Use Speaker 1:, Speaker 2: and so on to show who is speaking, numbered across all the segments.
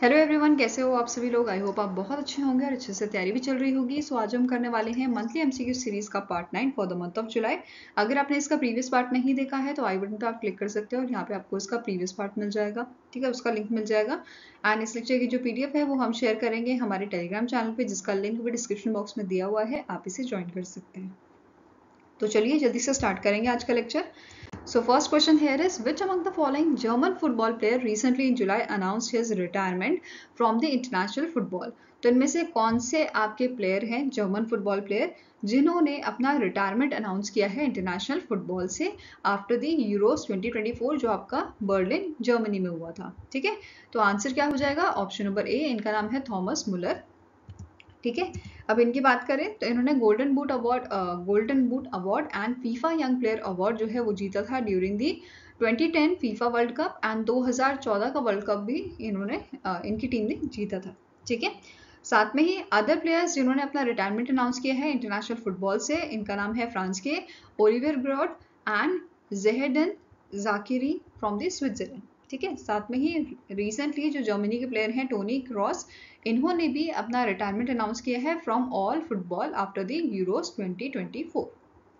Speaker 1: Hello everyone, कैसे हो आप सभी लोग। आई होप आप बहुत अच्छे होंगे और अच्छे से तैयारी भी चल रही होगी। सो आज हम करने वाले हैं मंथली एमसीक्यू सीरीज का part 9 for the month of July. अगर आपने इसका प्रीवियस पार्ट नहीं देखा है तो आई बटन पे आप क्लिक कर सकते हो और यहाँ पे आपको इसका प्रीवियस पार्ट मिल जाएगा, ठीक है, उसका लिंक मिल जाएगा। एंड इस लेक्चर की जो पीडीएफ है वो हम शेयर करेंगे हमारे टेलीग्राम चैनल पे, जिसका लिंक भी डिस्क्रिप्शन बॉक्स में दिया हुआ है, आप इसे ज्वाइन कर सकते हैं। तो चलिए जल्दी से स्टार्ट करेंगे आज का lecture. So first question here is, which among the following German football player recently in July announced his retirement from the international football? तो इनमें से कौन से आपके प्लेयर हैं, जर्मन फुटबॉल प्लेयर, जिन्होंने अपना रिटायरमेंट अनाउंस किया है इंटरनेशनल फुटबॉल से आफ्टर द यूरोस 2024 जो आपका बर्लिन जर्मनी में हुआ था, ठीक है। तो आंसर क्या हो जाएगा? ऑप्शन नंबर ए, इनका नाम है थॉमस मुलर, ठीक है। अब इनकी बात करें तो इन्होंने golden boot award and FIFA young player award जो है वो जीता था during the 2010 FIFA world cup and 2014 का वर्ल्ड कप भी इन्होंने इनकी टीम ने जीता था, ठीक है। साथ में ही अदर प्लेयर्स जिन्होंने अपना रिटायरमेंट अनाउंस किया है इंटरनेशनल फुटबॉल से, इनका नाम है फ्रांस के Olivier Giroud and Xherdan Shaqiri from the Switzerland, ठीक है। साथ में ही रिसेंटली जो जर्मनी के प्लेयर हैं टोनी क्रॉस, इन्होंने भी अपना रिटायरमेंट अनाउंस किया है from all football after the Euros 2024,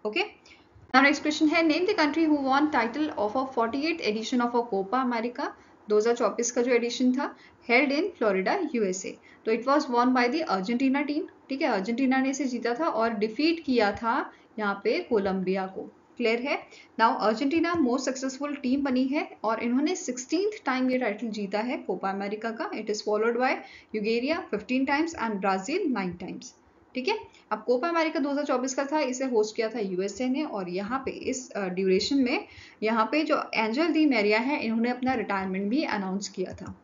Speaker 1: okay. Now next question है, name the country who won title of a 48th edition of a Copa America. 2024 का जो एडिशन था हेल्ड इन फ्लोरिडा यूएसए, तो it was won by the Argentina team, ठीक है। Argentina ने इसे जीता था और डिफीट किया था यहाँ पे कोलंबिया को, क्लियर है। Now Argentina most successful team बनी है और इन्होंने 16th टाइम ये टाइटल जीता है कोपा अमेरिका का। इट इज फॉलोड बाय यूगेरिया 15 टाइम्स एंड ब्राजील 9 टाइम्स, ठीक है। अब कोपा अमेरिका 2024 का था, इसे होस्ट किया था यूएसए ने और यहाँ पे इस ड्यूरेशन में यहाँ पे जो एंजल डी मैरिया है इन्होंने अपना रिटायरमेंट भी अनाउंस किया था,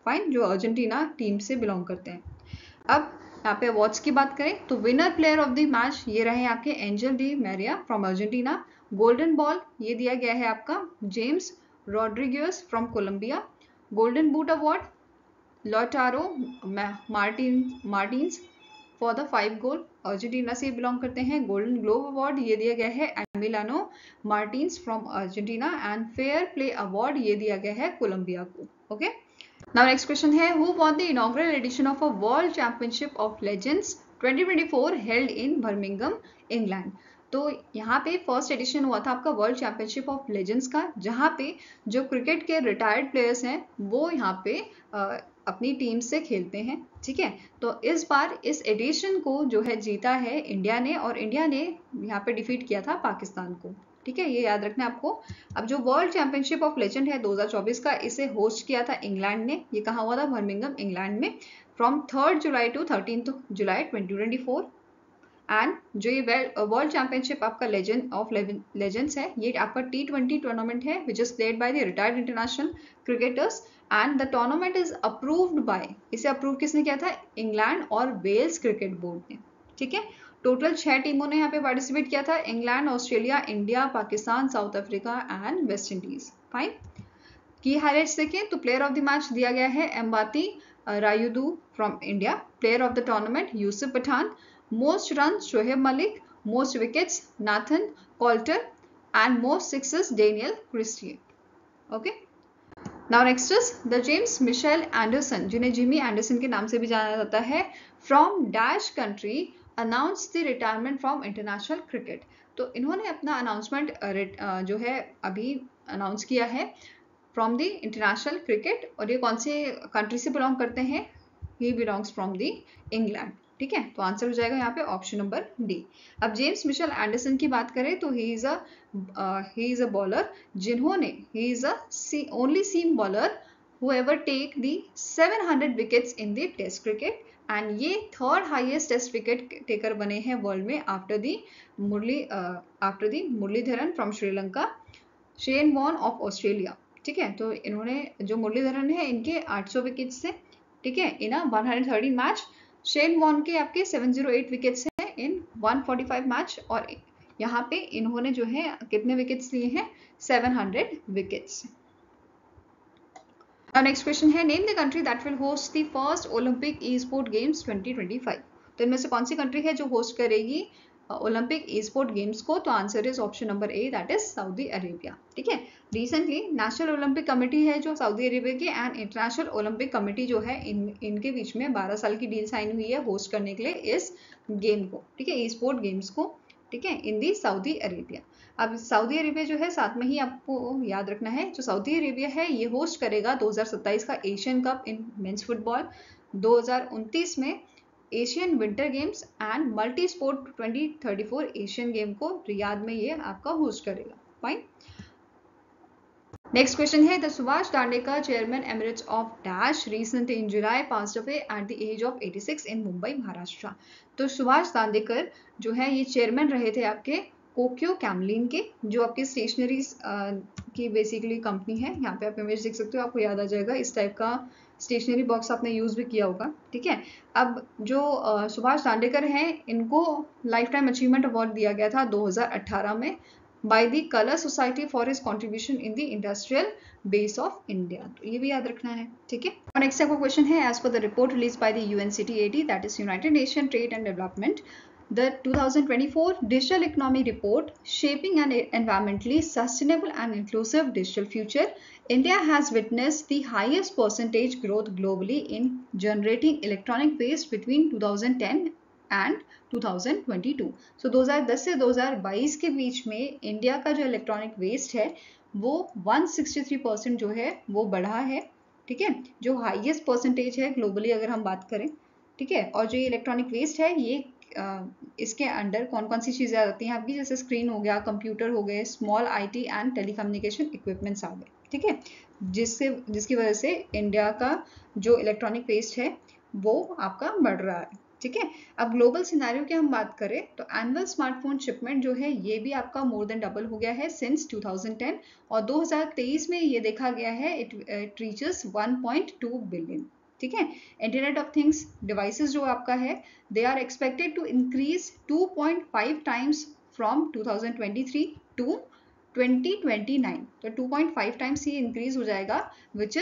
Speaker 1: फाइन, जो अर्जेंटीना टीम से बिलोंग करते हैं। अब यहाँ पे अवार्ड्स की बात करें तो winner player of the match ये रहे आपके Angel Di Maria from Argentina. Golden ball ये दिया गया है आपका James Rodriguez from Colombia. Golden boot award Lautaro Martinez for the 5 goal, Argentina से बिलोंग करते हैं। गोल्डन ग्लोब अवार्ड ये दिया गया है Emiliano Martinez from Argentina and fair play award ये दिया गया है कोलंबिया को, ओके। नाउ नेक्स्ट क्वेश्चन है, who won the inaugural edition of a world championship of legends 2024 held in Birmingham England. तो यहाँ पे फर्स्ट एडिशन हुआ था आपका वर्ल्ड चैंपियनशिप ऑफ लेजेंड्स का, जहाँ पे जो क्रिकेट के रिटायर्ड प्लेयर्स हैं वो यहाँ पे अपनी टीम से खेलते हैं, ठीक है। तो इस बार इस एडिशन को जो है जीता है इंडिया ने और इंडिया ने यहाँ पे डिफीट किया था पाकिस्तान को, ठीक है, ये याद रखना आपको। अब जो वर्ल्ड चैंपियनशिप ऑफ लेजेंड है 2024 का, इसे होस्ट किया था इंग्लैंड ने। ये कहाँ हुआ था? बर्मिंघम इंग्लैंड में, from 3rd July to 13th July 2024। And जो ये वर्ल्ड चैंपियनशिप आपका लेजेंड ऑफ लेजेंड्स है, ये आपका T20 टूर्नामेंट है which is played by the retired international cricketers and the tournament is approved by, इसे अप्रूव किसने किया था? इंग्लैंड और वेल्स क्रिकेट बोर्ड ने, ठीक है। टोटल 6 टीमों ने यहाँ पे पार्टिसिपेट किया था, England, Australia, India, Pakistan, South Africa and West Indies, fine. की हाइलाइट्स देखें तो प्लेयर ऑफ द मैच दिया गया है Ambati Rayudu from India. Player of the tournament Yusuf Pathan. Most run Shoaib Malik. Most wickets Nathan Coulter and most sixes Daniel Christian, okay. Now next is the James Michel Anderson, जिन्हें Jimmy Anderson के नाम से भी जाना जाता है, from dash country announce the retirement from international cricket. तो इन्होंने अपना अनाउंसमेंट जो है अभी अनाउंस किया है फ्रॉम द इंटरनेशनल क्रिकेट, और ये कौन से कंट्री से बिलोंग करते हैं? He belongs from the England, ठीक है। तो आंसर हो जाएगा यहाँ पे ऑप्शन नंबर डी। अब जेम्स मिशेल एंडरसन की बात करें तो ही इज अ बॉलर जिन्होंने, he is a only seam bowler who ever take the 700 wickets in the test cricket and ये 3rd highest test wicket taker बने हैं world में after the Muralitharan from Sri Lanka, Shane Warne of Australia, ठीक है। तो इन्होंने, जो मुरलीधरन है इनके 800 विकेट्स थे, ठीक है, इन 130 मैच। शेन वॉन के आपके 708 विकेट्स हैं इन 145 मैच और यहाँ पे इन्होंने जो है कितने विकेट्स लिए हैं? 700 विकेट्स। Now next question है, name the country that will host the first Olympic E sport games 2025। तो इनमें से कौन सी कंट्री है जो होस्ट करेगी ओलंपिक ई स्पोर्ट गेम्स को? तो answer is option number A, that is Saudi Arabia. ठीक है, रिसेंटली नेशनल ओलंपिक कमेटी है जो सऊदी अरेबिया की एंड इंटरनेशनल ओलंपिक कमेटी जो है इनके बीच में 12 साल की डील साइन हुई है होस्ट करने के लिए इस गेम को। ठीक है, ई स्पोर्ट गेम्स को। ठीक है, इन दी सऊदी अरेबिया। अब सऊदी अरेबिया जो है, साथ में ही आपको याद रखना है, जो सऊदी अरेबिया है ये होस्ट करेगा 2027 का Asian cup in men's football, 2029 में Asian winter games and multi sport 2034 Asian game को रियाद में ये आपका होस्ट करेगा। फाइन। नेक्स्ट क्वेश्चन है, the Subhash Dandekar chairman emeritus of dash recently in July passed away at the age of 86 in Mumbai Maharashtra. तो सुभाष दांडेकर जो है ये चेयरमैन रहे थे आपके कोक्यो कैमलिन के, जो आपकी स्टेशनरीज की बेसिकली कंपनी है। यहाँ पे आप इमेज देख सकते हो, आपको याद आ जाएगा, इस टाइप का स्टेशनरी बॉक्स आपने यूज भी किया होगा। ठीक है, अब जो सुभाष दांडेकर हैं इनको लाइफ टाइम अचीवमेंट अवार्ड दिया गया था 2018 में by the colour society for his contribution in the industrial base of India. तो ये भी याद रखना है। ठीक है, और नेक्स्ट आपका क्वेश्चन है, as per the report release by the UNCTAD, that is United Nation trade and development, the 2024 Digital Economy Report, Shaping an Environmentally Sustainable and Inclusive Digital Future, India has witnessed the highest percentage growth globally in generating electronic waste between 2010 and 2022. So 2010 से 2022 के बीच में India का जो electronic waste है वो 163% जो है वो बढ़ा है। ठीक है, जो हाईएस्ट परसेंटेज है ग्लोबली अगर हम बात करें। ठीक है, और जो ये इलेक्ट्रॉनिक वेस्ट है ये इसके अंडर कौन कौन सी चीज़ें आ जाती हैं आपकी, जैसे स्क्रीन हो गया, कंप्यूटर हो गए, small IT and telecommunication equipments आ गए। ठीक है, जिसकी वजह से इंडिया का जो इलेक्ट्रॉनिक वेस्ट है वो आपका बढ़ रहा है। ठीक है, अब ग्लोबल सिनेरियो की हम बात करें तो एनुअल स्मार्टफोन शिपमेंट जो है ये भी आपका मोर देन डबल हो गया है सिंस 2010, और 2023 में ये देखा गया है इट रीचेस 1.2 बिलियन। ठीक है, इंटरनेट ऑफ थिंग्स डिवाइसेस जो आपका है they are expected to increase 2.5 times from 2023 to 2029। तो 2.5 टाइम्स ये इंक्रीज हो जाएगा which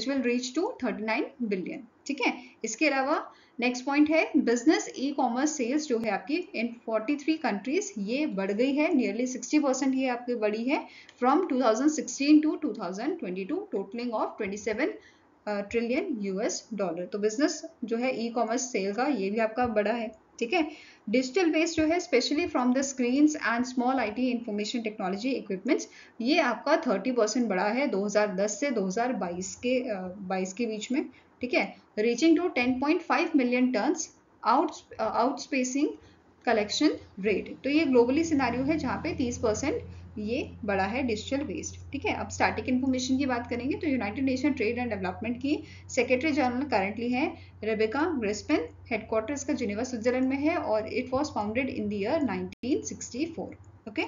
Speaker 1: will reach to 39 billion. ठीक है, इसके अलावा नेक्स्ट पॉइंट है, बिजनेस ई कॉमर्स सेल्स जो है आपकी इन 43 कंट्रीज ये बढ़ गई है, नियरली 60% ये आपकी बढ़ी है from 2016 to 2022, totalling of 27 trillion $। तो बिजनेस जो है ई कॉमर्स सेल का ये भी आपका बड़ा है। ठीक है, डिजिटल वेस्ट जो है specially from the screens and small IT information technology equipments ये आपका 30% बढ़ा है 2010 से 2022 के बीच में। ठीक है, reaching to 10.5 million tons outpacing collection rate. तो ये ग्लोबली सिनेरियो है जहाँ पे 30% ये बड़ा है डिजिटल वेस्ट। ठीक है, अब स्टैटिक इन्फॉर्मेशन की बात करेंगे तो United Nation trade and development की सेक्रेटरी जनरल करंटली है रेबेका ग्रिस्पिन, हेडक्वार्टर इसका जिनेवा स्विट्जरलैंड में है और it was founded in the year 1964। Okay,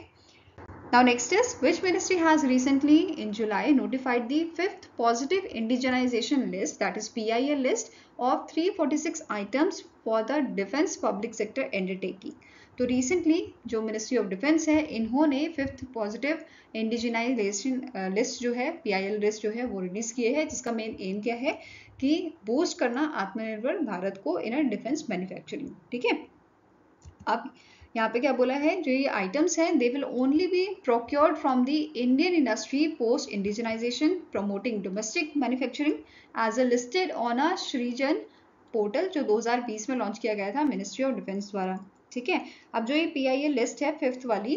Speaker 1: now next is, which ministry has recently in July notified the 5th positive indigenization list, that is PIL list of 346 items for the defense public sector undertaking। तो recently जो ministry of defence है इन्होंने 5th positive indigenisation list जो है PIL list जो है वो release किए हैं, जिसका मेन एम क्या है कि बूस्ट करना आत्मनिर्भर भारत को इन डिफेंस मैन्युफैक्चरिंग। ठीक है, अब यहाँ पे क्या बोला है, जो ये आइटम्स हैं they will only be procured from the Indian industry post indigenisation promoting domestic manufacturing as a listed on a Srijan portal, जो 2020 में लॉन्च किया गया था मिनिस्ट्री ऑफ डिफेंस द्वारा। ठीक है, अब जो ये PIL लिस्ट है 5th वाली,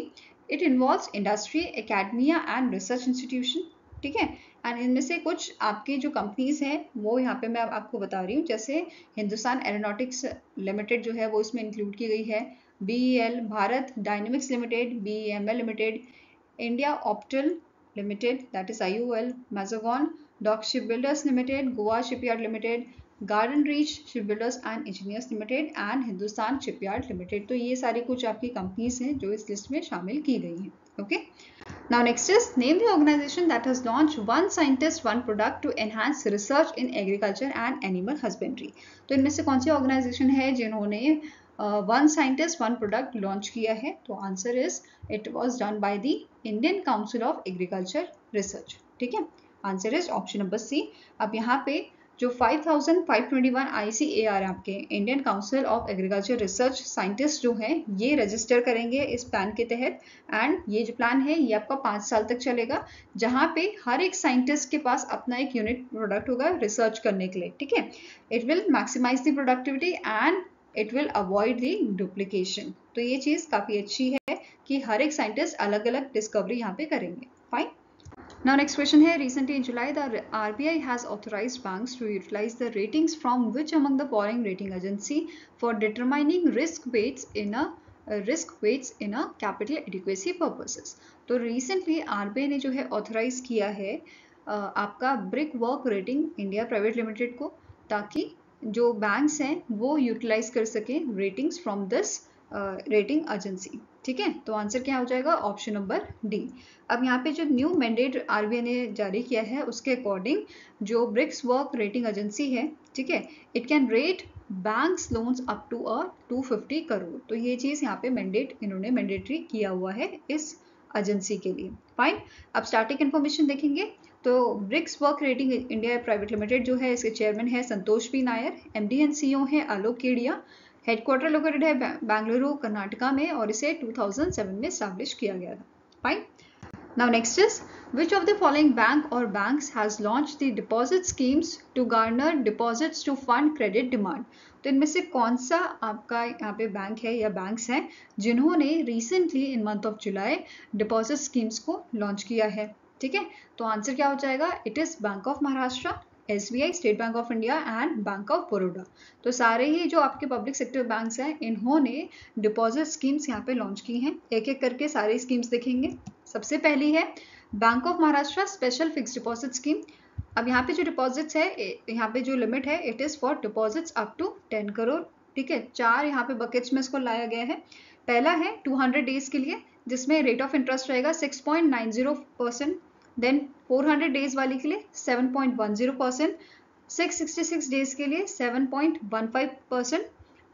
Speaker 1: it involves industry, academia and research institution. ठीक है, एंड इनमें से कुछ आपकी जो कंपनीज हैं वो यहाँ पे मैं आपको बता रही हूँ, जैसे हिंदुस्तान एरोनॉटिक्स लिमिटेड जो है वो इसमें इंक्लूड की गई है, BEL, Bharat dynamics limited, BEML limited, India Optel limited that is IOL, Mazagon dock shipbuilders limited, Goa shipyard limited, garden reach shipbuilders and engineers limited and Hindustan shipyard limited. तो ये सारी कुछ आपकी कंपनीज हैं जो इस लिस्ट में शामिल की गई हैं। Okay, now next is, name the organization that has launched one scientist one product to enhance research in agriculture and animal husbandry। तो इनमें से कौन सी ऑर्गेनाइजेशन है जिन्होंने one scientist one product launch किया है? तो answer is it was done by the Indian council of agriculture research. ठीक है, answer is option number C। अब यहाँ पे जो 5521 ICAR आपके Indian council of agriculture research scientist जो हैं ये रजिस्टर करेंगे इस प्लान के तहत। एंड ये जो प्लान है ये आपका 5 साल तक चलेगा, जहां पे हर एक साइंटिस्ट के पास अपना एक यूनिक प्रोडक्ट होगा रिसर्च करने के लिए, ठीक है। It will maximise the productivity and it will avoid the duplication. तो ये चीज़ काफ़ी अच्छी है कि हर एक साइंटिस्ट अलग अलग डिस्कवरी यहाँ पे करेंगे। Fine. Now next question here. Recently in July, the RBI has authorized banks to utilize the ratings from which among the following rating agency for determining risk weights in a capital adequacy purposes. तो recently RBI ने जो है authorize किया है आपका brick work rating India private limited को, ताकि जो बैंक्स हैं वो यूटिलाइज कर सकें ratings from this rating agency, ठीक है। तो आंसर क्या हो जाएगा? Option number D. अब यहाँ पे जो न्यू मैंडेट आरबीआई ने जारी किया है उसके अकॉर्डिंग जो ब्रिक्स वर्क रेटिंग एजेंसी है, ठीक है, it can rate banks loans up to 250 crore. तो ये चीज़ यहाँ पे मैंडेट इन्होंने मैंडेटरी किया हुआ है इस एजेंसी के लिए। फाइन। अब स्टार्टिंग इन्फॉर्मेशन देखेंगे तो Brickwork rating India private limited जो है इसके चेयरमैन है Santosh P Nair, MD and CEO है आलोक केडिया, हेडक्वार्टर लोकेटेड है बेंगलुरु कर्नाटका में और इसे 2007 में स्टैब्लिश किया गया था। Fine. Now next is which of the following bank और banks has launch the deposit schemes to garner deposits to fund credit demand. तो इनमें से कौन सा आपका यहाँ पे बैंक है या बैंक्स हैं जिन्होंने recently in month of July deposit schemes को लॉन्च किया है, ठीक है। तो आंसर क्या हो जाएगा? It is bank of Maharashtra, SBI, state bank of India and bank of Baroda. तो सारे ही जो आपके पब्लिक सेक्टर बैंक्स हैं इन्होंने डिपॉजिट स्कीम्स यहाँ पे लॉन्च की हैं। एक एक करके सारी स्कीम्स देखेंगे। सबसे पहली है bank of Maharashtra special fix deposit scheme. अब यहाँ पे जो डिपॉजिट्स है, यहाँ पे जो लिमिट है it is for deposits up to 10 crore, ठीक है। 4 यहाँ पे बकेट्स में इसको लाया गया है। पहला है 200 डेज के लिए जिसमें रेट ऑफ इंटरेस्ट रहेगा 6.90%, देन 400 डेज वाली के लिए 7.10%, 666 डेज के लिए 7.15%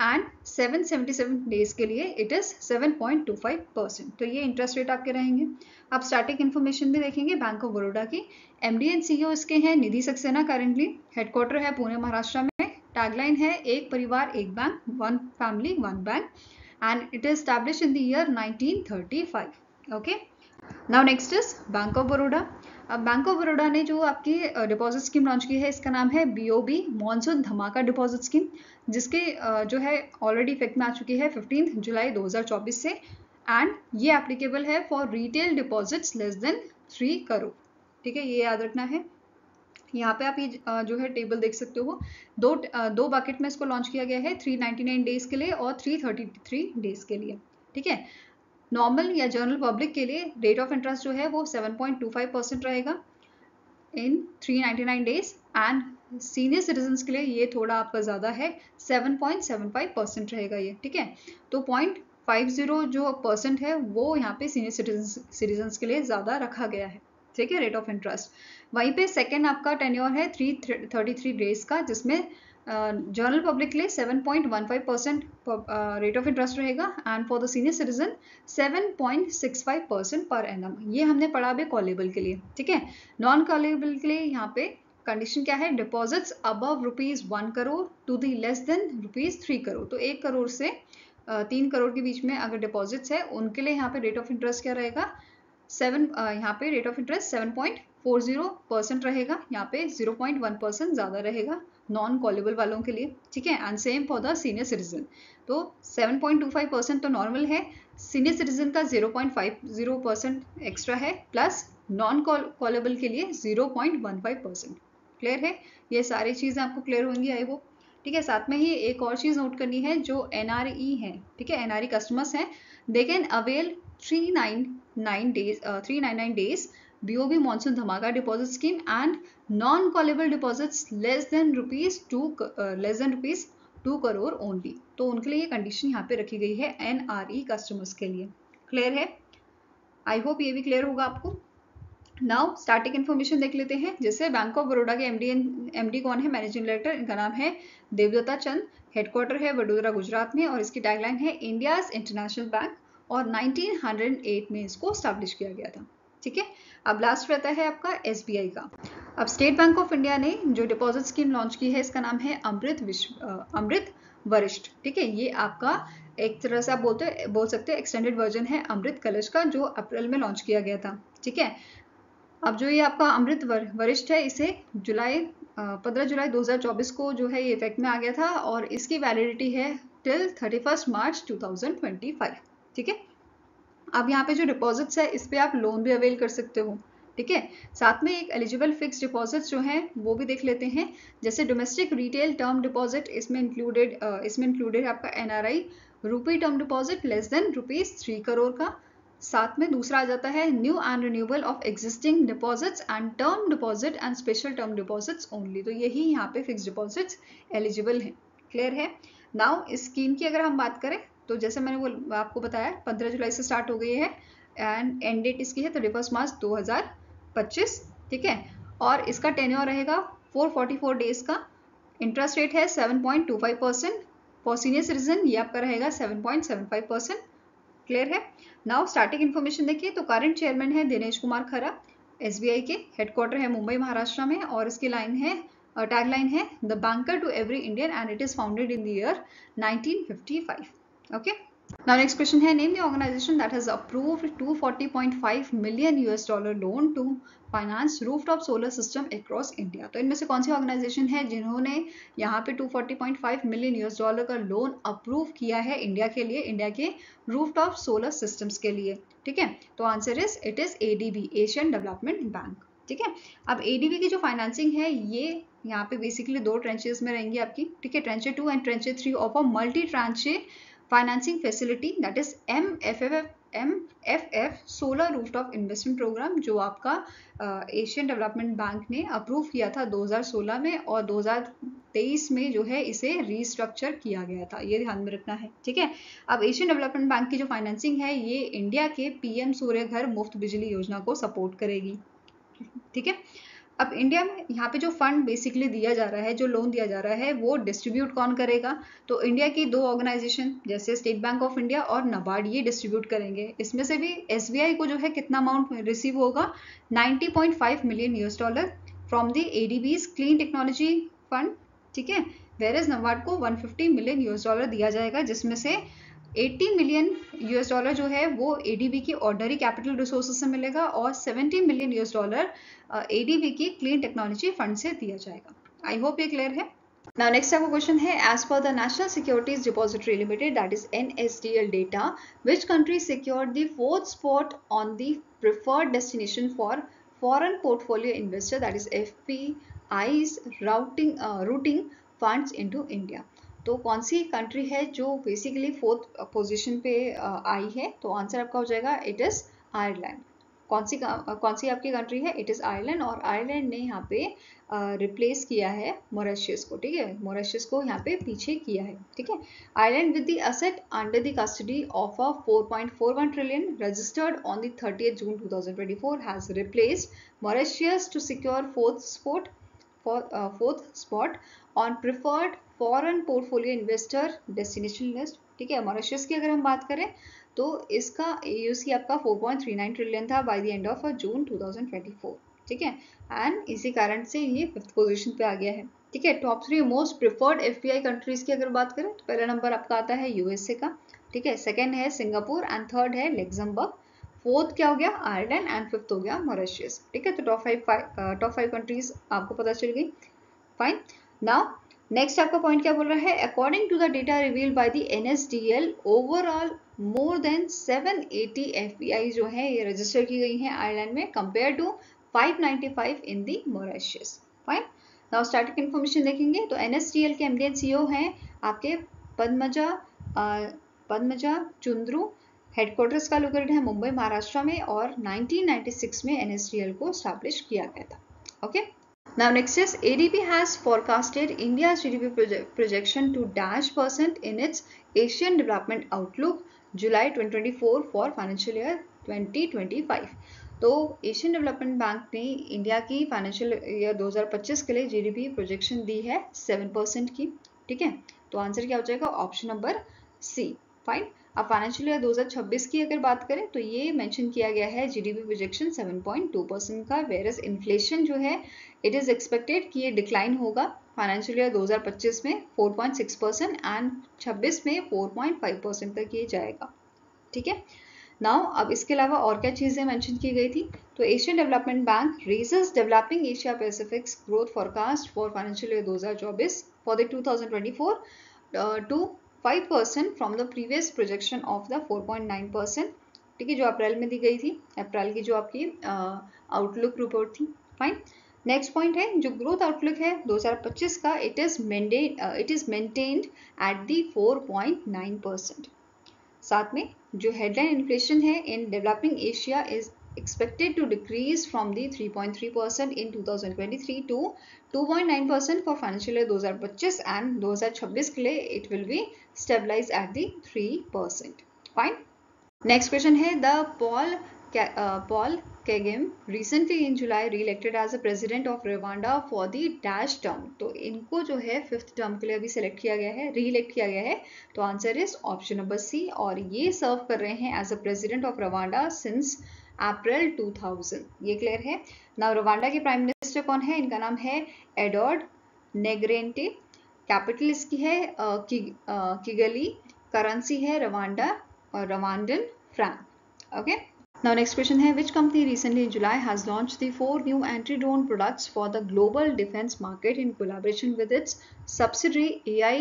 Speaker 1: एंड 777 डेज के लिए इट इज 7.25%। तो ये इंटरेस्ट रेट आपके रहेंगे। अब स्टार्टिंग इन्फॉर्मेशन भी देखेंगे बैंक ऑफ बड़ौदा की। एमडी एंड सीईओ इसके हैं निधि सक्सेना करेंटली, हेडक्वार्टर है पुणे महाराष्ट्र में, टैगलाइन है एक परिवार एक bank, one family one bank, and it is established in the year 1935। Okay. Now next is bank of Baroda. अब बैंक ऑफ बड़ौदा ने जो आपकी डिपॉजिट स्कीम लॉन्च की है इसका नाम है BOB मॉनसून धमाका डिपॉजिट स्कीम, जिसके जो है ऑलरेडी इफेक्ट में आ चुकी है 15 जुलाई 2024 से, एंड ये एप्लीकेबल है for retail deposits less than 3 crore, ठीक है। ये याद रखना है। यहाँ पे आप ये जो है टेबल देख सकते हो, दो बकेट में इसको लॉन्च किया गया है, 399 डेज के लिए और 333 डेज के लिए, ठीक है। नॉर्मल या जनरल पब्लिक के लिए रेट ऑफ इंटरेस्ट जो है वो 7.25% रहेगा इन 399 डेज, एंड सीनियर सिटीजन्स के लिए ये थोड़ा आपका ज़्यादा है, 7.75% रहेगा ये, ठीक है। तो 0.50 जो % है वो यहाँ पे सीनियर सिटीजन्स के लिए ज़्यादा रखा गया है, ठीक है, रेट ऑफ इंटरेस्ट। वहीं पे सेकेंड आपका टेन्योर है 333 डेज का, जिसमें जनरल पब्लिक के लिए 7.15% रेट ऑफ इंटरेस्ट रहेगा and for the senior citizen 7.65% per annum. ये हमने पढ़ा अभी कॉलेबल के लिए, ठीक है। नॉन कॉलेबल के लिए यहाँ पे कंडीशन क्या है? Deposits above ₹1 crore to the less than ₹3 crore. तो 1 करोड़ से 3 करोड़ के बीच में अगर डिपॉजिट्स है उनके लिए यहाँ पे रेट ऑफ इंटरेस्ट क्या रहेगा? यहाँ पे रेट ऑफ इंटरेस्ट 7.40% रहेगा, यहाँ पे 0.1% ज़्यादा रहेगा नॉन कॉलेबल वालों के लिए, ठीक है। And same for the senior citizen. तो 7.25% तो नॉर्मल है, सीनियर सिटीजन का 0.50% एक्स्ट्रा है, प्लस नॉन कॉलेबल के लिए 0.15%। क्लियर है? ये सारी चीज़ें आपको क्लियर होंगी आई होप, ठीक है। साथ में ही एक और चीज़ नोट करनी है, जो NRE हैं, ठीक है, NRE कस्टमर्स हैं, they can avail 399 days BOB monsoon धमाका deposit scheme and non callable deposits less than ₹2 crore only. तो उनके लिए ये कंडीशन यहाँ पे रखी गई है NRE कस्टमर्स के लिए। क्लियर है? आई होप ये भी क्लियर होगा आपको। नाउ स्टार्टिंग इन्फॉर्मेशन देख लेते हैं। जैसे बैंक ऑफ बड़ौदा के MD कौन है? मैनेजिंग डायरेक्टर, इनका नाम है देवदत्ता चंद, हेडक्वार्टर है वडोदरा गुजरात में और इसकी टैगलाइन है इंडियाज इंटरनेशनल बैंक, और 1908 में इसको स्टैब्लिश किया गया था, ठीक है। अब लास्ट रहता है आपका SBI का। अब स्टेट बैंक ऑफ इंडिया ने जो डिपॉजिट स्कीम लॉन्च की है इसका नाम है अमृत वरिष्ठ। ठीक है, ये आपका एक तरह से आप बोल सकते हैं एक्सटेंडेड वर्जन है अमृत कलश का, जो अप्रैल में लॉन्च किया गया था। ठीक है, अब जो ये आपका अमृत वरिष्ठ है, इसे 15 जुलाई 2024 को जो है ये इफेक्ट में आ गया था और इसकी वैलिडिटी है टिल 31 मार्च 2025। ठीक है, अब यहाँ पे जो डिपॉजिट्स है इस पे आप लोन भी अवेल कर सकते हो। ठीक है, साथ में एक एलिजिबल फिक्स डिपॉजिट्स जो हैं वो भी देख लेते हैं, जैसे डोमेस्टिक रिटेल टर्म डिपॉजिट इसमें इंक्लूडेड है आपका NRI rupee term deposit less than ₹3 crore का। साथ में दूसरा आ जाता है new and renewal of existing deposits and term deposit and special term deposits only. तो यही यहाँ पे फिक्स डिपॉजिट्स एलिजिबल हैं। क्लियर है? नाउ इस स्कीम की अगर हम बात करें तो जैसे मैंने आपको बताया 15 जुलाई से स्टार्ट हो गई है एंड एंड डेट इसकी है 31 मार्च 2025। ठीक है, और इसका टेन्योर रहेगा 444 डेज का। इंटरेस्ट रेट है 7.25%। फॉर सीनियर सिटीजन ये आपका रहेगा 7.75%। क्लियर है? नाउ स्टार्टिंग इन्फॉर्मेशन देखिए तो करंट चेयरमैन है दिनेश कुमार खरा एसबीआई के, हेडक्वार्टर है मुंबई महाराष्ट्र में और इसकी लाइन है टैगलाइन है the banker to every Indian and it is founded in the year 1955। Okay. Now next question है name the organization that has approved $240.5 million loan to finance rooftop solar system across India। तो इनमें से कौन सी organisation है जिन्होंने यहाँ पे $240.5 million का लोन अप्रूव किया है इंडिया के लिए, इंडिया के रूफटॉप सोलर सिस्टम्स के लिए? ठीक है, तो answer it is ADB, Asian development bank. ठीक है, अब एडीबी की जो फाइनेंसिंग है ये यहाँ पे बेसिकली 2 ट्रेंचेस में रहेंगी आपकी। ठीक है, tranche 2 and tranche 3 of a multi tranche financing facility that is MFF solar rooftop investment programme, जो आपका एशियन डेवलपमेंट बैंक ने अप्रूव किया था 2016 में और 2023 में जो है इसे रीस्ट्रक्चर किया गया था, ये ध्यान में रखना है। ठीक है, अब एशियन डेवलपमेंट बैंक की जो फाइनेंसिंग है ये इंडिया के PM सूर्य घर मुफ्त बिजली योजना को सपोर्ट करेगी। ठीक है, अब इंडिया में यहाँ पे जो फंड बेसिकली दिया जा रहा है, जो लोन दिया जा रहा है, वो डिस्ट्रीब्यूट कौन करेगा? तो इंडिया की 2 ऑर्गेनाइजेशन जैसे स्टेट बैंक ऑफ इंडिया और नाबार्ड ये डिस्ट्रीब्यूट करेंगे। इसमें से भी SBI को जो है कितना अमाउंट रिसीव होगा? $90.5 million from the ADB's clean technology fund. ठीक है, वेयर एज नाबार्ड को $150 million दिया जाएगा, जिसमें से $80 million जो है वो ADB की ऑर्डिनरी कैपिटल रिसोर्सेज से मिलेगा और $70 million ADB की क्लीन टेक्नोलॉजी फंड से दिया जाएगा। आई होप ये क्लियर है। Now next आपका क्वेश्चन है as per the National Securities Depository Limited that is NSDL data, which country secured the 4th spot on the preferred destination for foreign portfolio investor that is FPI's routing funds into India। तो कौन सी country है जो basically 4th position पे आई है? तो answer आपका हो जाएगा इट इज आयरलैंड। कौन सी आपकी कंट्री है? इट इज आयरलैंड, और आयरलैंड ने यहाँ पे रिप्लेस किया है मॉरिशस को। ठीक है, मॉरिशस को यहाँ पे पीछे किया है। ठीक है, Ireland with the asset under the custody of a 4.41 trillion registered on the 30th June 2024 has replaced Mauritius to secure 4th spot on preferred foreign portfolio investor destination list. ठीक है, मॉरिशस की अगर हम बात करें तो इसका AUC आपका 4.39 ट्रिलियन था by the end of June 2024। ठीक है, एंड इसी कारण से ये 5th पोजीशन पे आ गया है। ठीक है, top 3 most preferred FPI countries की अगर बात करें तो पहला नंबर आपका आता है USA का। ठीक है, सेकेंड है सिंगापुर एंड थर्ड है लग्जमबर्ग, 4th क्या हो गया? आयरलैंड एंड 5th हो गया मॉरिशस। ठीक है, तो टॉप 5 कंट्रीज आपको पता चल गई। फाइन, नाउ नेक्स्ट आपका पॉइंट क्या बोल रहा है? According to the data revealed by the NSDL overall more than 780 FPI जो है ये रजिस्टर की गई हैं आयरलैंड में compare to 595 in the Mauritius. Fine, now starting information देखेंगे तो NSDL के MD and CEO हैं आपके पद्मजा चुंद्रू, हेडक्वार्टर्स का लोकेटेड है मुंबई महाराष्ट्र में और 1996 में NSDL को स्टैब्लिश किया गया था। Okay, now next is ADB has forecasted India's GDP projection to -% in its Asian Development Outlook July 2024 for financial year 2025। तो एशियन डेवलपमेंट बैंक ने इंडिया की फाइनेंशियल ईयर 2025 के लिए GDP प्रोजेक्शन दी है 7% की। ठीक है, तो आंसर क्या हो जाएगा? Option number C। फाइन, अब फाइनेंशियल ईयर 2026 की अगर बात करें तो ये मेंशन किया गया है जीडीपी प्रोजेक्शन 7.2% का, वेरस इन्फ्लेशन जो है इट इज एक्सपेक्टेड कि ये डिक्लाइन होगा फाइनेंशियल ईयर 2025 में 4.6% एंड 26 में 4.5% तक ये जाएगा। ठीक है, नाउ अब इसके अलावा और क्या चीजें मेंशन की गई थी, तो Asian development bank raises developing Asia Pacific's growth forecast for financial year 2024 for the 2024 to 5% from the previous projection of the 4.9%। ठीक है, जो अप्रैल में दी गई थी, अप्रैल की जो आपकी आउटलुक रिपोर्ट थी। फाइन, नेक्स्ट पॉइंट है जो ग्रोथ आउटलुक है 2025 का, it is maintained at the 4.9%। साथ में जो हेडलाइन इन्फ्लेशन है in developing Asia is expected to decrease from the 3.3% in 2023 to 2.9% for financial year 2025 and 2026 के लिए it will be stabilized at the 3%. Fine. Next question है the Paul Kagame recently in July re-elected as the president of Rwanda for the dash term. तो इनको जो है 5th term के लिए अभी सेलेक्ट किया गया है, री-इलेक्ट किया गया है, तो answer is option number C, और ये सर्व कर रहे हैं as a president of Rwanda since April 2000। ये क्लियर है ना। रवांडा के प्राइम मिनिस्टर कौन है, इनका नाम है एडवर्ड नेग्रेंटे, कैपिटल इसकी है किगली, करेंसी है रवांडा और Rwandan Frank. Okay, now next question है which company recently in July has launched the 4 new anti-drone products for the global defense market in collaboration with its subsidiary AI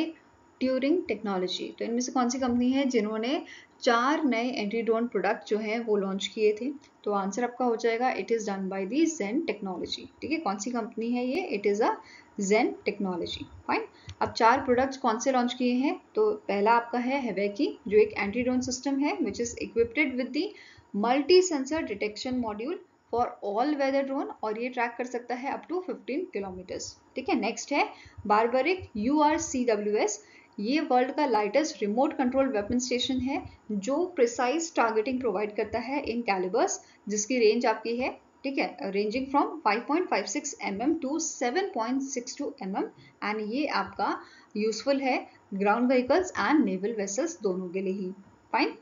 Speaker 1: Turing Technology। तो इनमें से कौन सी company है जिन्होंने 4 नए anti drone product जो हैं वो लॉन्च किए थे, तो आंसर आपका हो जाएगा it is done by the Zen technology. ठीक है, कौन सी कंपनी है ये, it is a Zen technology. Fine, अब 4 प्रोडक्ट्स कौन से लॉन्च किए हैं, तो पहला आपका है हेवेकी जो एक एंटी ड्रोन सिस्टम है which is equipped with the multi sensor detection module for all weather drone, और ये ट्रैक कर सकता है अप टू 15 किलोमीटर्स। ठीक है, नेक्स्ट है बारबरिक URCWS, ये वर्ल्ड का lightest remote control weapon station है जो प्रिसाइज टारगेटिंग प्रोवाइड करता है इन कैलिबर्स, जिसकी रेंज आपकी है, ठीक है, ranging from 5.56 mm to 7.62 mm, and ये आपका यूजफुल है ground vehicles and naval vessels दोनों के लिए ही। फाइन,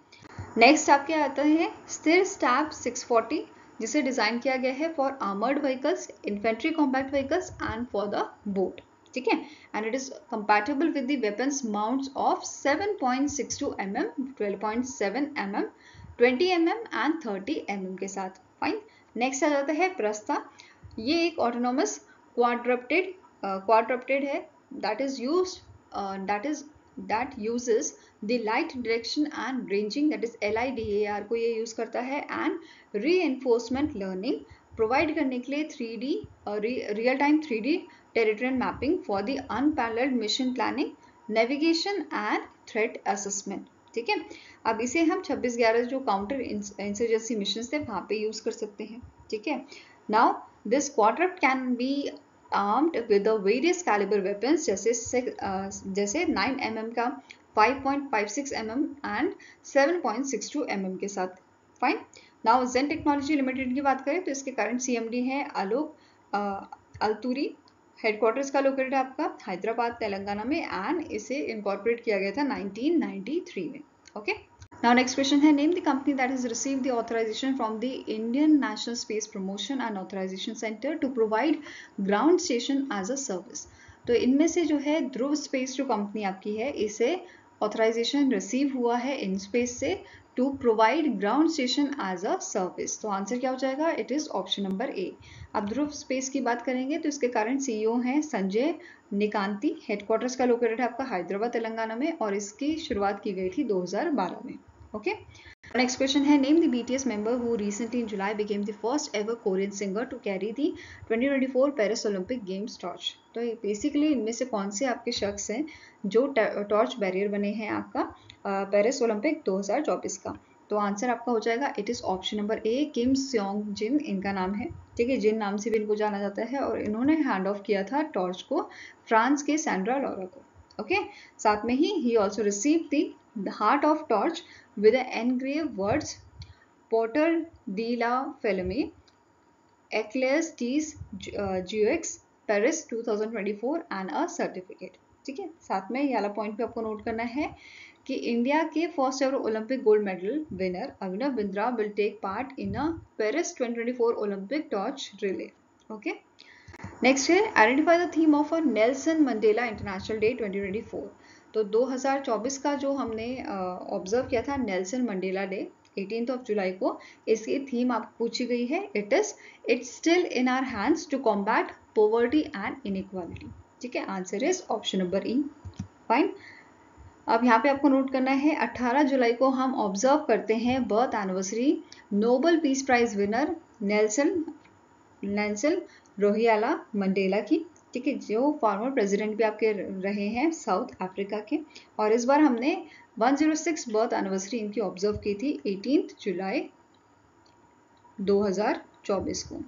Speaker 1: नेक्स्ट आपके आते हैं स्थिर स्टैब 640, जिसे डिजाइन किया गया है for armoured vehicles, infantry compact vehicles and for the boat. ठीक है, and it is compatible with the weapons mounts of 7.62 mm, 12.7 mm, 20 mm and 30 mm के साथ। फाइन, नेक्स्ट आ जाता है प्रस्ता, ये एक ऑटोनोमस क्वाड्रप्टेड है that is used that uses the light direction and ranging, that is LIDAR को ये यूज करता है, and reinforcement learning प्रोवाइड करने के लिए 3D real time 3D territorial mapping for the unparalleled mission planning, navigation and threat assessment. ठीक है, अब इसे हम 26/11 जो काउंटर इंसर्जेंसी मिशन थे वहां पे यूज कर सकते हैं। ठीक है, now this quadruped can be armed with the various caliber weapons जैसे 9 mm का, 5.56 mm एंड 7.62 mm के साथ। फाइन, नाउ जेन टेक्नोलॉजी लिमिटेड की बात करें तो इसके करंट CMD है आलोक अल्तूरी, हेडक्वार्टर्स का लोकेटेड है आपका हैदराबाद तेलंगाना में, एंड इसे इनकॉर्पोरेट किया गया था 1993 में। ओके, now next question है name the company that has received the authorization from the Indian National Space Promotion and Authorization Center to provide ground station as a service। तो इनमें से जो है ध्रुव स्पेस जो कंपनी आपकी है, इसे ऑथराइजेशन रिसीव हुआ है इन स्पेस से to provide ground station as a service, तो आंसर क्या हो जाएगा, it is option number A. अब ध्रुव स्पेस की बात करेंगे तो इसके करंट CEO हैं संजय निकांती, हेडक्वार्टर्स का लोकेटेड है आपका हैदराबाद तेलंगाना में, और इसकी शुरुआत की गई थी 2012 में। ओके, नेक्स्ट क्वेश्चन है name the BTS member who recently in July became the first ever Korean singer to carry the 2024 Paris Olympic Games torch। तो बेसिकली इनमें से कौन से आपके शख्स हैं जो टॉर्च बैरियर बने हैं आपका पेरिस ओलंपिक 2024 का, तो आंसर आपका हो जाएगा it is option number A, Kim Song Jin इनका नाम है। ठीक है, जिन नाम से भी इनको जाना जाता है, और इन्होंने हैंड ऑफ किया था टॉर्च को फ्रांस के सैंड्रा लॉरा को। ओके, साथ में he also receive the heart of torch with the engraved words Porter de la Fellime, Eclairs des Jeux, Paris 2024 and a certificate। ठीक है। साथ में ये वाला पॉइंट भी आपको नोट करना है कि इंडिया के first ever Olympic gold medal winner Abhinav Bindra will take part in a Paris 2024 Olympic torch relay. Okay, next है identify the theme of a Nelson Mandela international day 2024। तो 2024 का जो हमने ऑब्जर्व किया था नेल्सन मंडेला डे 18 जुलाई को, इसकी थीम आपको पूछी गई है, it's still in our hands to combat poverty and inequality. ठीक है, answer is option number E. Fine. अब यहाँ पे आपको नोट करना है 18 जुलाई को हम ऑब्जर्व करते हैं birth anniversary Nobel peace prize winner Nelson Rolihlahla Mandela की। ठीक है, जो फॉर्मर प्रेसिडेंट भी आपके रहे हैं साउथ अफ्रीका के, और इस बार हमने 106 बर्थ एनिवर्सरी इनकी ऑब्जर्व की थी 18 जुलाई 2024 को।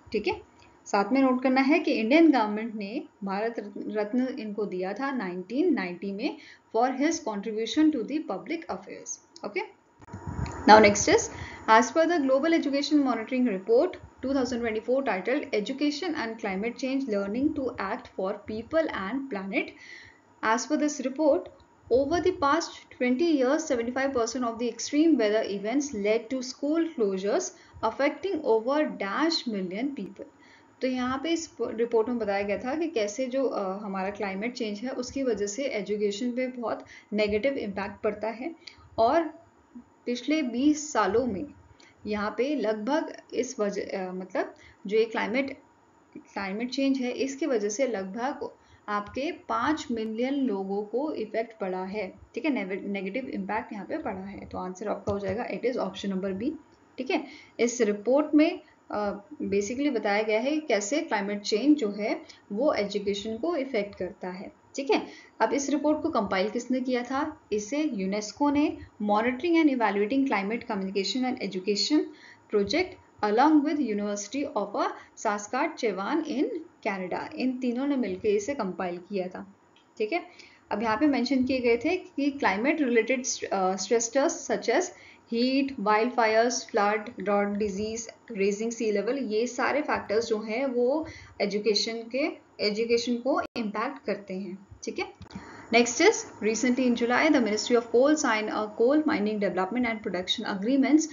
Speaker 1: ठीक है, साथ में नोट करना है कि इंडियन गवर्नमेंट ने भारत रत्न इनको दिया था 1990 में for his contribution to the public affairs. Okay, now next is as per the Global Education Monitoring Report 2024 titled Education and Climate Change Learning to Act for People and Planet. As per this report, over the past 20 years, 75% of the extreme weather events led to school closures affecting over dash million people. तो यहाँ पे इस report में बताया गया था कि कैसे जो हमारा क्लाइमेट चेंज है उसकी वजह से एजुकेशन पे बहुत नेगेटिव इम्पैक्ट पड़ता है, और पिछले 20 सालों में यहाँ पे लगभग इस वजह मतलब जो ये क्लाइमेट चेंज है इसकी वजह से लगभग आपके 5 मिलियन लोगों को इफेक्ट पड़ा है। ठीक है, नेगेटिव इम्पैक्ट यहाँ पे पड़ा है, तो आंसर आपका हो जाएगा it is option number B. ठीक है, इस रिपोर्ट में बेसिकली बताया गया है कैसे क्लाइमेट चेंज जो है वो एजुकेशन को इफेक्ट करता है। ठीक है, अब इस रिपोर्ट को कंपाइल किसने किया था? इसे यूनेस्को ने monitoring and evaluating climate communication and education project along with university of Saskatchewan in Canada, इन तीनों ने मिलकर इसे कंपाइल किया था। ठीक है, अब यहाँ पे मेंशन किए गए थे कि climate related stressors such as heat, wild fires, flood, drought, disease, rising sea level, ये सारे फैक्टर्स जो हैं वो एजुकेशन को इम्पैक्ट करते हैं। ठीक है, next is recently in July the Ministry of Coal signed a coal mining development and production agreements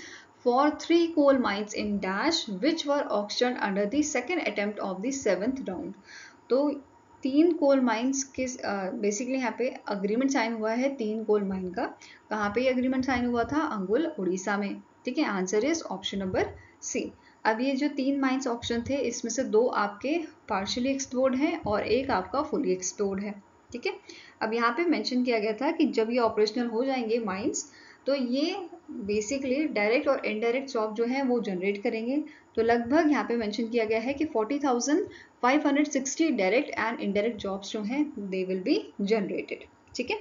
Speaker 1: for 3 coal mines in Dash which were auctioned under the second attempt of the 7th round। तो 3 coal mines के basically यहाँ पे agreement sign हुआ है 3 coal mine का। कहाँ पे agreement sign हुआ था? अंगुल, उड़ीसा में। ठीक है, answer is option number C. अब ये जो 3 माइंस ऑक्शन थे इसमें से 2 आपके पार्शियली एक्सप्लोर्ड हैं और एक आपका फुली एक्सप्लोर्ड है। ठीक है, अब यहाँ पे मेंशन किया गया था कि जब ये ऑपरेशनल हो जाएंगे माइंस तो ये बेसिकली डायरेक्ट और इनडायरेक्ट जॉब जो है वो जनरेट करेंगे। तो लगभग यहाँ पे मेंशन किया गया है कि 40,560 डायरेक्ट एंड इनडायरेक्ट जॉब्स जो हैं दे विल बी जनरेटेड। ठीक है,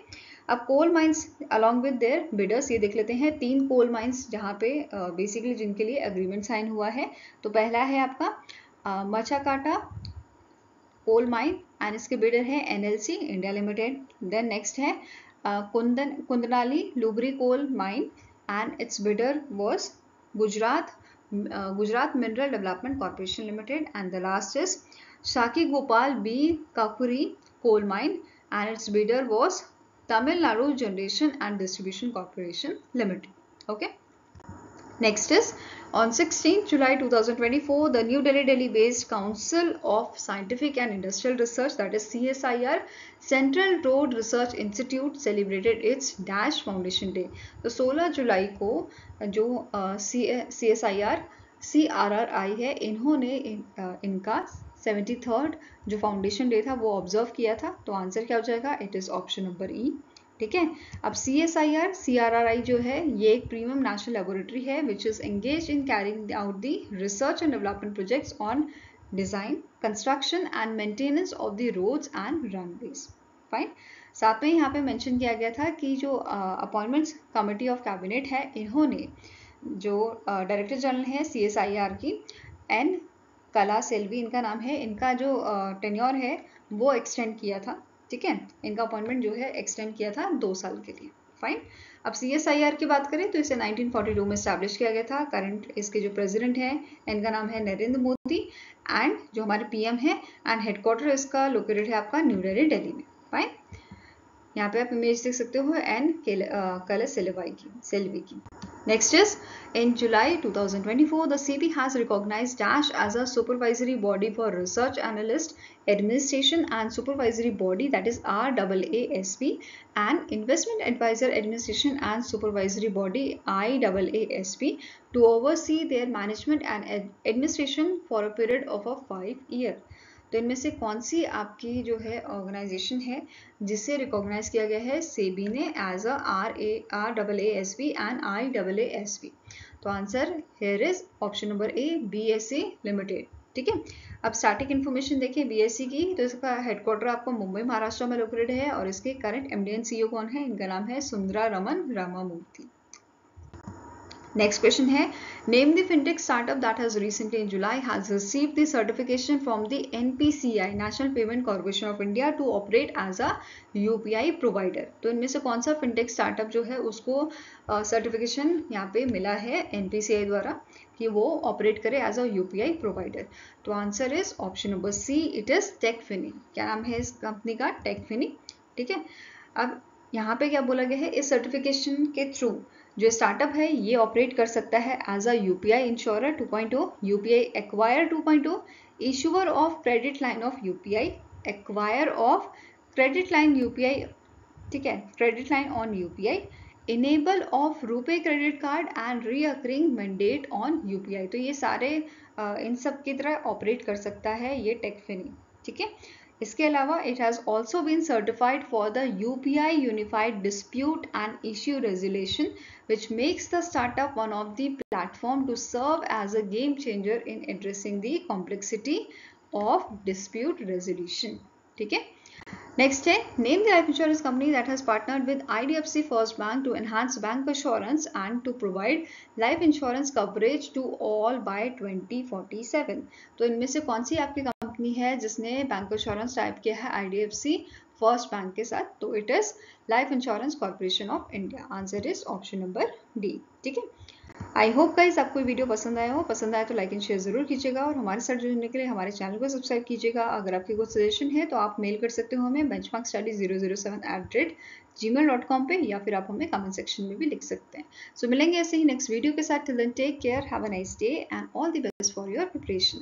Speaker 1: अब coal mines along with their bidders ये देख लेते हैं। 3 कोल माइंस जहाँ पे बेसिकली जिनके लिए एग्रीमेंट साइन हुआ है, तो पहला है आपका मचाकाटा कोल माइन एंड इसके बिडर है NLC India limited. Then next है Kudanali Luburi coal mine and its bidder was Gujarat mineral development corporation limited. And the last is Sakhi Gopal B Kakurhi coal mine and its bidder was Tamil Nadu generation and distribution corporation limited. Okay, next is on 16th July 2024 the New Delhi based Council of Scientific and Industrial Research, that is CSIR, Central Road Research Institute celebrated its Dash Foundation Day। तो 16 जुलाई को जो CSIR CRRI है इन्होंने इनका 73rd जो foundation day था वो observe किया था। तो आंसर क्या हो जाएगा? इट इज ऑप्शन नंबर ई। ठीक है, अब CSIR CRRI जो है ये एक प्रीमियम नेशनल लेबोरेटरी है which is engage in carrying out the research and development projects on design, construction and maintenance of the roads and runways. Fine, साथ में यहाँ पे मेंशन किया गया था कि जो अपॉइंटमेंट्स कमेटी ऑफ कैबिनेट है इन्होंने जो डायरेक्टर जनरल है CSIR की एन कला सेल्वी इनका नाम है, इनका जो टेन्योर है वो एक्सटेंड किया था। ठीक है, इनका अपॉइंटमेंट जो है एक्सटेंड किया था 2 साल के लिए। फाइन, अब CSIR की बात करें तो इसे 1942 में स्टैब्लिश किया गया था। करंट इसके जो प्रेसिडेंट है इनका नाम है नरेंद्र मोदी एंड जो हमारे PM है एंड हेडक्वार्टर इसका लोकेटेड है आपका न्यू दिल्ली में। फाइन, यहाँ पे आप इमेज देख सकते हो एन कलर सेल्वी की। Next is, in July 2024, the SEBI has recognized Dash as a supervisory body for research analyst administration and supervisory body, that is RAASB, and investment advisor administration and supervisory body IAASB, to oversee their management and administration for a period of 5 years. तो इनमें से कौन सी आपकी जो है organisation है जिसे recognise किया गया है सेबी ने as a RAASB and IAASB? तो answer here is option number A, BSE limited. ठीक है, अब स्टैटिक इन्फॉर्मेशन देखिए BSE की, तो इसका हेडक्वार्टर आपको मुंबई महाराष्ट्र में लोकेटेड है और इसके करंट MD एंड CEO कौन है? इनका नाम है सुंदरारमन रामामूर्ति। नेक्स्ट क्वेश्चन है, name the fintech startup that has recently in July has received the certification from the NPCI national payment corporation of India to operate as a UPI provider. तो इनमें से कौन सा फिनटेक स्टार्टअप जो है उसको certification यहाँ पे मिला है NPCI द्वारा कि वो ऑपरेट करे एज अ UPI प्रोवाइडर? तो answer is option number C, it is Techfini. क्या नाम है इस कंपनी का? टेकफिनी। ठीक है, अब यहाँ पे क्या बोला गया है, इस सर्टिफिकेशन के थ्रू जो स्टार्टअप है ये ऑपरेट कर सकता है as a UPI insurer 2.0, UPI acquirer 2.0, issuer of credit line of UPI, acquirer of credit line UPI, ठीक है, credit line on UPI, enable of RuPay credit card and recurring mandate on UPI। तो ये सारे इन सब की तरह ऑपरेट कर सकता है ये टेकफिनी। ठीक है, इसके अलावा it has also been certified for the UPI unified dispute and issue resolution which makes the startup one of the platform to serve as a game changer in addressing the complexity of dispute resolution. ठीक है, next है, name the life insurance company that has partnered with IDFC first bank to enhance bank assurance and to provide life insurance coverage to all by 2047। तो इनमें से कौन सी आपकी company है जिसने बैंक एश्योरेंस टाइप किया है IDFC फर्स्ट बैंक के साथ? तो it is life insurance corporation of India. Answer is option number D. ठीक है, आई होप गाइस आपको वीडियो पसंद आया हो। पसंद आया तो लाइक एंड शेयर जरूर कीजिएगा और हमारे साथ जुड़ने के लिए हमारे चैनल को सब्सक्राइब कीजिएगा। अगर आपकी कुछ सजेशन है तो आप मेल कर सकते हो हमें benchmarkstudy007@gmail.com पे, या फिर आप हमें कमेंट सेक्शन में भी लिख सकते हैं। सो मिलेंगे ऐसे ही नेक्स्ट वीडियो के साथ। Till then take care, have a nice day and all the best for your preparations.